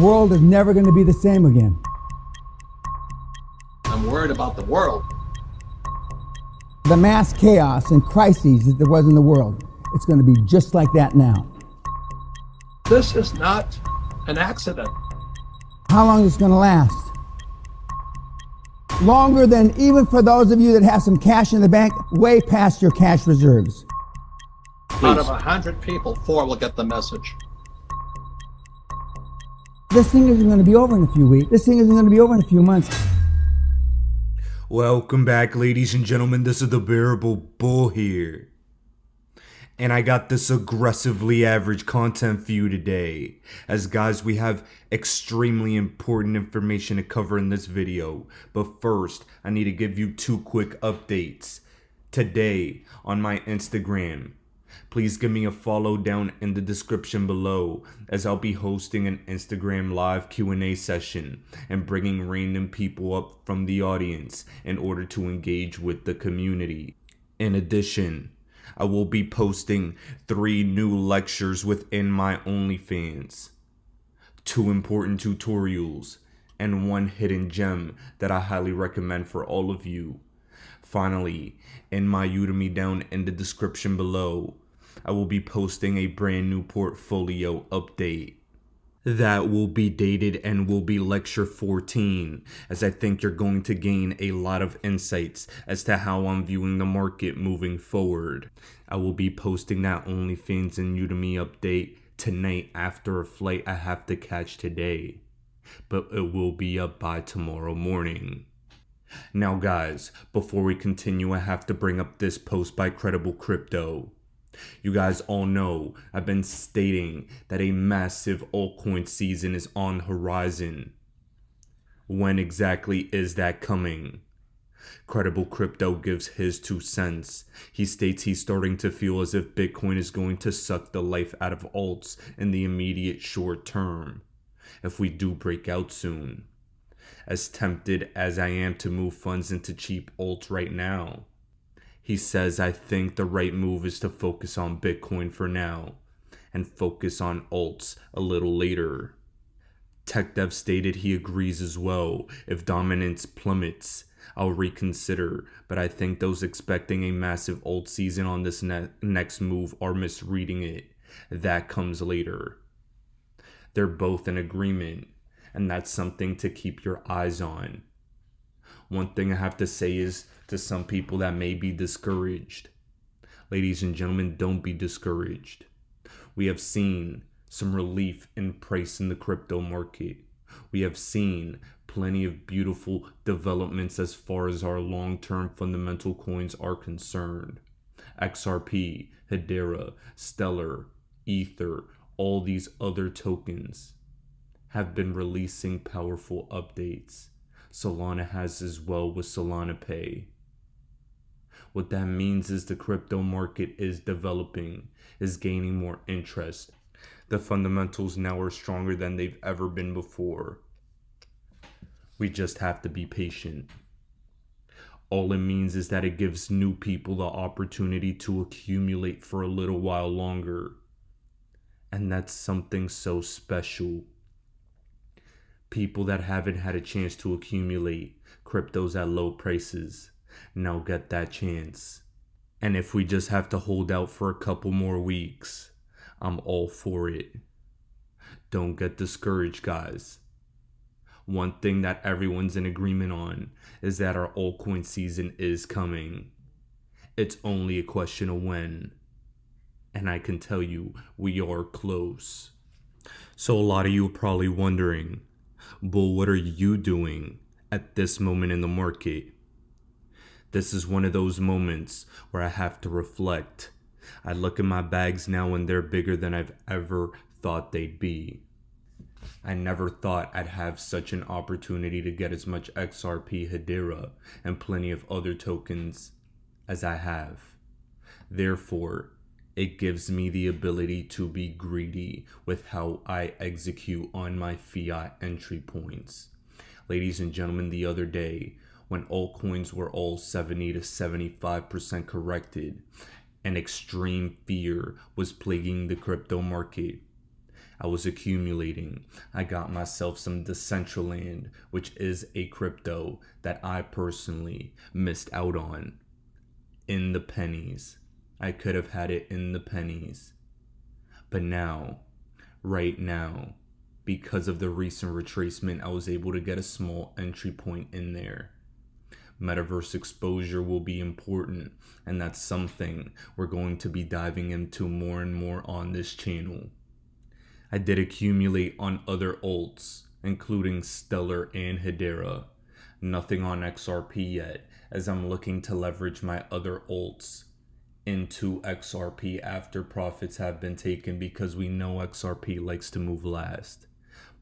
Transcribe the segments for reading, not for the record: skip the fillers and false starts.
The world is never going to be the same again. I'm worried about the world. The mass chaos and crises that there was in the world, it's going to be just like that now. This is not an accident. How long is it going to last? Longer than even for those of you that have some cash in the bank, way past your cash reserves. Out of 100 people, 4 will get the message. This thing isn't going to be over in a few weeks. This thing isn't going to be over in a few months. Welcome back, ladies and gentlemen. This is the Bearable Bull here. And I got this aggressively average content for you today. As guys, we have extremely important information to cover in this video. But first, I need to give you 2 quick updates. Today, on my Instagram, please give me a follow down in the description below, as I'll be hosting an Instagram live Q&A session and bringing random people up from the audience in order to engage with the community. In addition, I will be posting 3 new lectures within my OnlyFans, 2 important tutorials, and 1 hidden gem that I highly recommend for all of you. Finally, in my Udemy down in the description below, I will be posting a brand new portfolio update that will be dated and will be lecture 14, as I think you're going to gain a lot of insights as to how I'm viewing the market moving forward. I will be posting that OnlyFans and Udemy update tonight after a flight I have to catch today, but it will be up by tomorrow morning. Now guys, before we continue, I have to bring up this post by Credible Crypto. You guys all know I've been stating that a massive altcoin season is on the horizon. When exactly is that coming? Credible Crypto gives his 2 cents. He states he's starting to feel as if Bitcoin is going to suck the life out of alts in the immediate short term, if we do break out soon. As tempted as I am to move funds into cheap alts right now, he says, I think the right move is to focus on Bitcoin for now and focus on alts a little later. TechDev stated he agrees as well. If dominance plummets, I'll reconsider, but I think those expecting a massive alt season on this next move are misreading it. That comes later. They're both in agreement, and that's something to keep your eyes on. One thing I have to say is, to some people that may be discouraged, ladies and gentlemen, don't be discouraged. We have seen some relief in price in the crypto market. We have seen plenty of beautiful developments as far as our long-term fundamental coins are concerned. XRP, Hedera, Stellar, Ether, all these other tokens have been releasing powerful updates. Solana has as well with Solana Pay. What that means is the crypto market is developing, is gaining more interest. The fundamentals now are stronger than they've ever been before. We just have to be patient. All it means is that it gives new people the opportunity to accumulate for a little while longer. And that's something so special. People that haven't had a chance to accumulate cryptos at low prices now get that chance. And if we just have to hold out for a couple more weeks, I'm all for it. Don't get discouraged, guys. One thing that everyone's in agreement on is that our altcoin season is coming. It's only a question of when. And I can tell you, we are close. So a lot of you are probably wondering, Bull, what are you doing at this moment in the market? This is one of those moments where I have to reflect. I look at my bags now and they're bigger than I've ever thought they'd be. I never thought I'd have such an opportunity to get as much XRP, Hedera, and plenty of other tokens as I have. Therefore, it gives me the ability to be greedy with how I execute on my fiat entry points. Ladies and gentlemen, the other day, when altcoins were all 70 to 75% corrected and extreme fear was plaguing the crypto market, I was accumulating. I got myself some Decentraland, which is a crypto that I personally missed out on. In the pennies. I could have had it in the pennies. But now, right now, because of the recent retracement, I was able to get a small entry point in there. Metaverse exposure will be important, and that's something we're going to be diving into more and more on this channel. I did accumulate on other alts, including Stellar and Hedera. Nothing on XRP yet, as I'm looking to leverage my other alts into XRP after profits have been taken, because we know XRP likes to move last,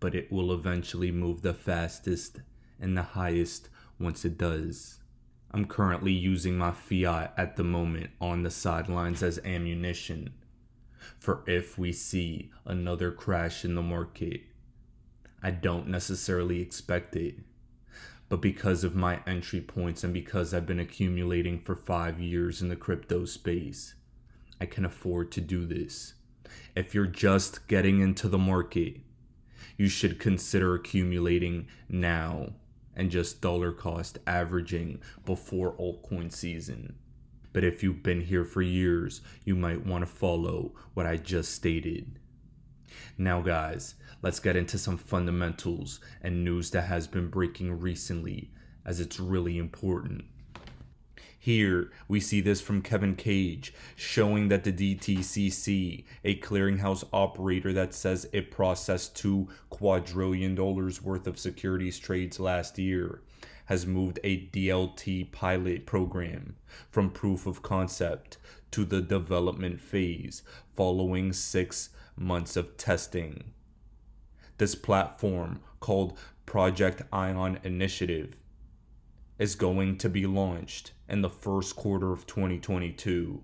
but it will eventually move the fastest and the highest once it does. I'm currently using my fiat at the moment on the sidelines as ammunition for if we see another crash in the market. I don't necessarily expect it, but because of my entry points and because I've been accumulating for 5 years in the crypto space, I can afford to do this. If you're just getting into the market, you should consider accumulating now and just dollar cost averaging before altcoin season. But if you've been here for years, you might want to follow what I just stated. Now guys, let's get into some fundamentals and news that has been breaking recently, as it's really important. Here, we see this from Kevin Cage, showing that the DTCC, a clearinghouse operator that says it processed $2 quadrillion worth of securities trades last year, has moved a DLT pilot program from proof of concept to the development phase following 6 months of testing. This platform, called Project Ion Initiative, is going to be launched in the first quarter of 2022.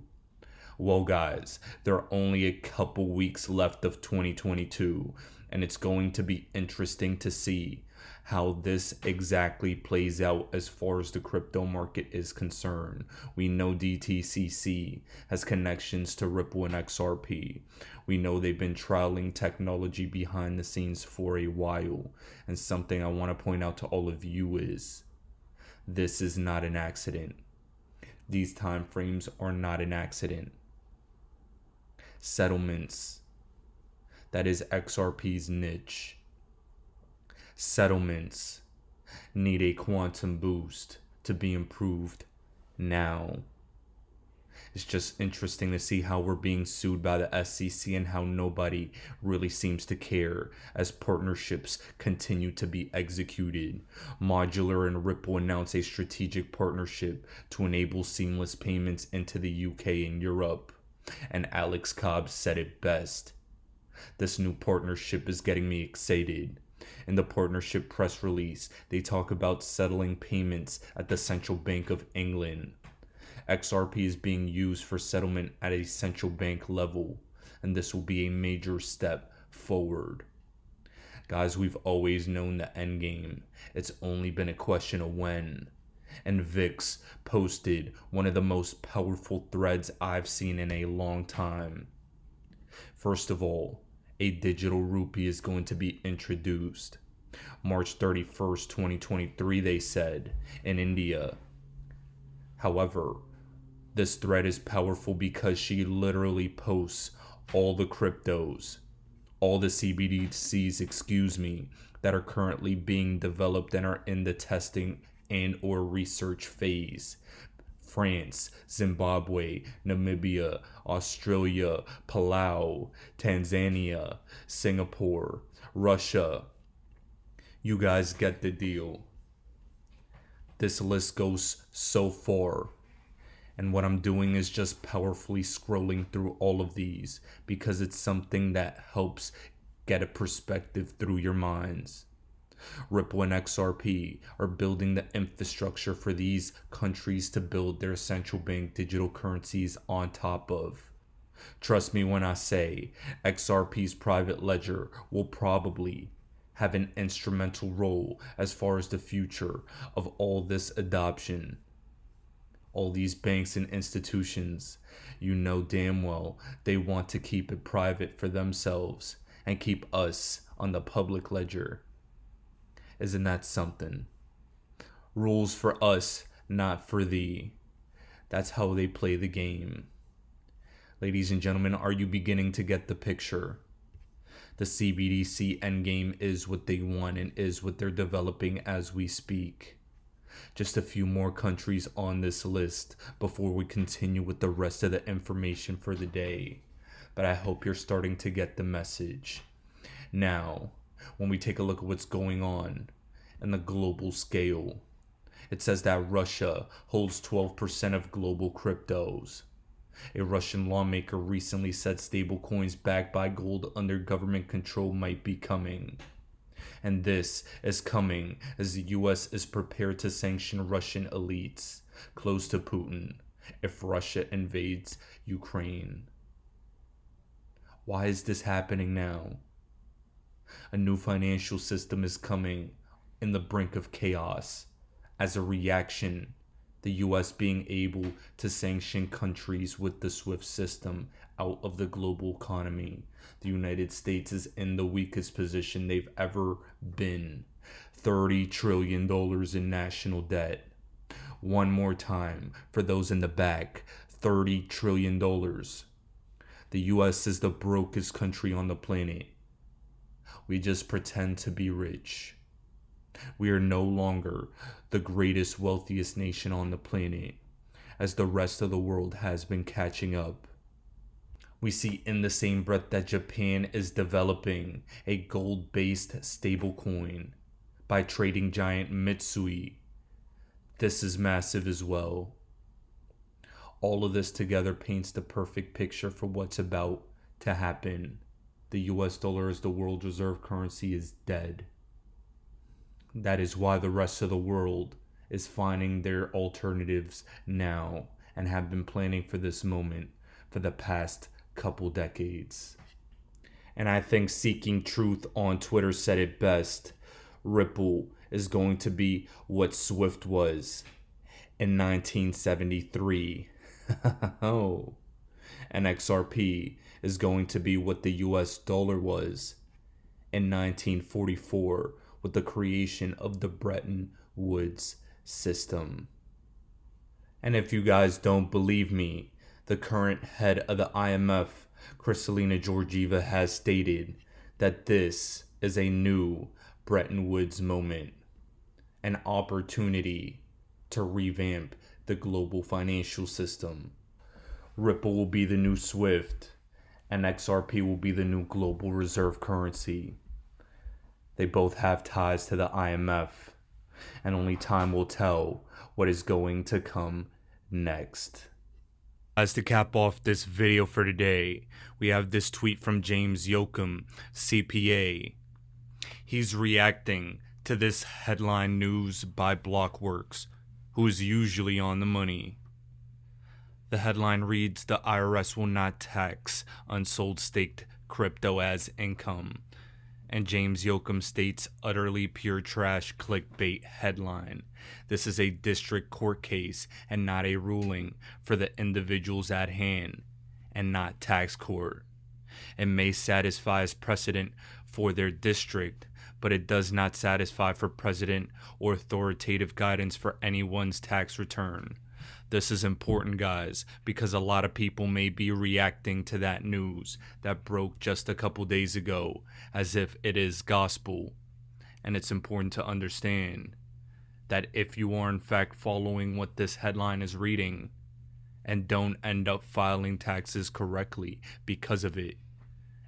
Well guys, there are only a couple weeks left of 2022, and it's going to be interesting to see how this exactly plays out as far as the crypto market is concerned. We know DTCC has connections to Ripple and XRP. We know they've been trialing technology behind the scenes for a while, and something I want to point out to all of you is, this is not an accident. These time frames are not an accident. Settlements. That is XRP's niche. Settlements need a quantum boost to be improved now. It's just interesting to see how we're being sued by the SEC and how nobody really seems to care as partnerships continue to be executed. Modular and Ripple announced a strategic partnership to enable seamless payments into the UK and Europe. And Alex Cobb said it best. This new partnership is getting me excited. In the partnership press release, they talk about settling payments at the Central Bank of England. XRP is being used for settlement at a central bank level, and this will be a major step forward. Guys, we've always known the end game. It's only been a question of when. And VIX posted one of the most powerful threads I've seen in a long time. First of all, a digital rupee is going to be introduced. March 31st, 2023, they said, in India. However, this thread is powerful because she literally posts all the cryptos, all the CBDCs, that are currently being developed and are in the testing and or research phase. France, Zimbabwe, Namibia, Australia, Palau, Tanzania, Singapore, Russia. You guys get the deal. This list goes so far. And what I'm doing is just powerfully scrolling through all of these because it's something that helps get a perspective through your minds. Ripple and XRP are building the infrastructure for these countries to build their central bank digital currencies on top of. Trust me when I say XRP's private ledger will probably have an instrumental role as far as the future of all this adoption. All these banks and institutions, you know damn well they want to keep it private for themselves, and keep us on the public ledger. Isn't that something? Rules for us, not for thee. That's how they play the game. Ladies and gentlemen, are you beginning to get the picture? The CBDC endgame is what they want and is what they're developing as we speak. Just a few more countries on this list before we continue with the rest of the information for the day. But I hope you're starting to get the message. Now, when we take a look at what's going on in the global scale, it says that Russia holds 12% of global cryptos. A Russian lawmaker recently said stablecoins backed by gold under government control might be coming. And this is coming as the US is prepared to sanction Russian elites close to Putin if Russia invades Ukraine. Why is this happening now? A new financial system is coming in the brink of chaos as a reaction. The US being able to sanction countries with the SWIFT system out of the global economy. The United States is in the weakest position they've ever been. $30 trillion in national debt. One more time, for those in the back, $30 trillion. The US is the brokest country on the planet. We just pretend to be rich. We are no longer the greatest, wealthiest nation on the planet, as the rest of the world has been catching up. We see in the same breath that Japan is developing a gold-based stablecoin by trading giant Mitsui. This is massive as well. All of this together paints the perfect picture for what's about to happen. The US dollar as the world reserve currency is dead. That is why the rest of the world is finding their alternatives now and have been planning for this moment for the past couple decades. And I think Seeking Truth on Twitter said it best. Ripple is going to be what Swift was in 1973. Oh. And XRP is going to be what the US dollar was in 1944 with the creation of the Bretton Woods system. And if you guys don't believe me, the current head of the IMF, Kristalina Georgieva, has stated that this is a new Bretton Woods moment, an opportunity to revamp the global financial system. Ripple will be the new SWIFT, and XRP will be the new global reserve currency. They both have ties to the IMF, and only time will tell what is going to come next. As to cap off this video for today, we have this tweet from James Yoakum, CPA. He's reacting to this headline news by Blockworks, who is usually on the money. The headline reads, "The IRS will not tax unsold staked crypto as income." And James Yoakum states, "Utterly pure trash clickbait headline. This is a district court case and not a ruling for the individuals at hand, and not tax court. It may satisfy as precedent for their district, but it does not satisfy for precedent or authoritative guidance for anyone's tax return." This is important, guys, because a lot of people may be reacting to that news that broke just a couple days ago as if it is gospel. And it's important to understand that if you are in fact following what this headline is reading and don't end up filing taxes correctly because of it,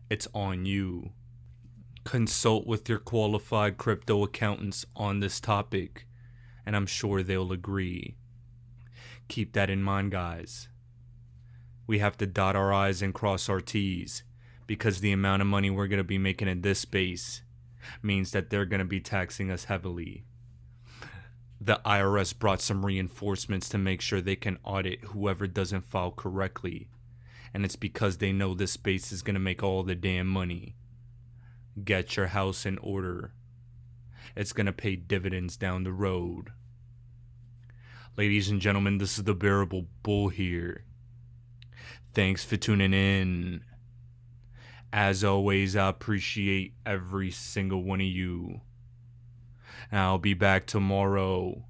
it's on you. Consult with your qualified crypto accountants on this topic, and I'm sure they'll agree. Keep that in mind, guys. We have to dot our I's and cross our T's, because the amount of money we're going to be making in this space means that they're going to be taxing us heavily. The IRS brought some reinforcements to make sure they can audit whoever doesn't file correctly, and it's because they know this space is going to make all the damn money. Get your house in order. It's going to pay dividends down the road. Ladies and gentlemen, this is the Bearable Bull here. Thanks for tuning in. As always, I appreciate every single one of you. And I'll be back tomorrow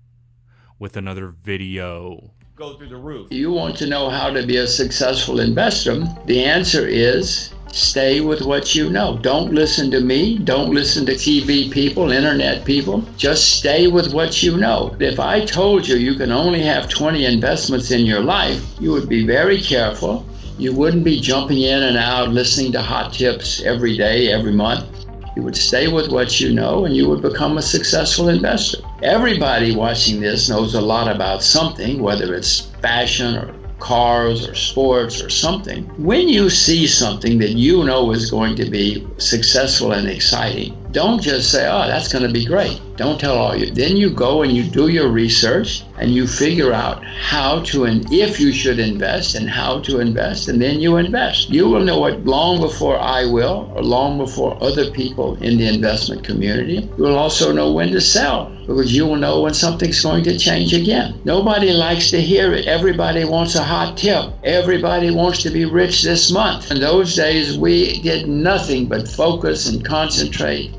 with another video. Go through the roof. You want to know how to be a successful investor? The answer is stay with what you know. Don't listen to me. Don't listen to TV people, internet people. Just stay with what you know. If I told you you can only have 20 investments in your life, you would be very careful. You wouldn't be jumping in and out, listening to hot tips every day, every month. You would stay with what you know and you would become a successful investor. Everybody watching this knows a lot about something, whether it's fashion or cars or sports or something. When you see something that you know is going to be successful and exciting, don't just say, oh, that's going to be great. Don't tell all you. Then you go and you do your research and you figure out how to and if you should invest and how to invest, and then you invest. You will know it long before I will, or long before other people in the investment community. You will also know when to sell, because you will know when something's going to change again. Nobody likes to hear it. Everybody wants a hot tip. Everybody wants to be rich this month. In those days, we did nothing but focus and concentrate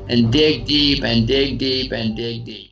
and dig deep and dig deep and dig deep.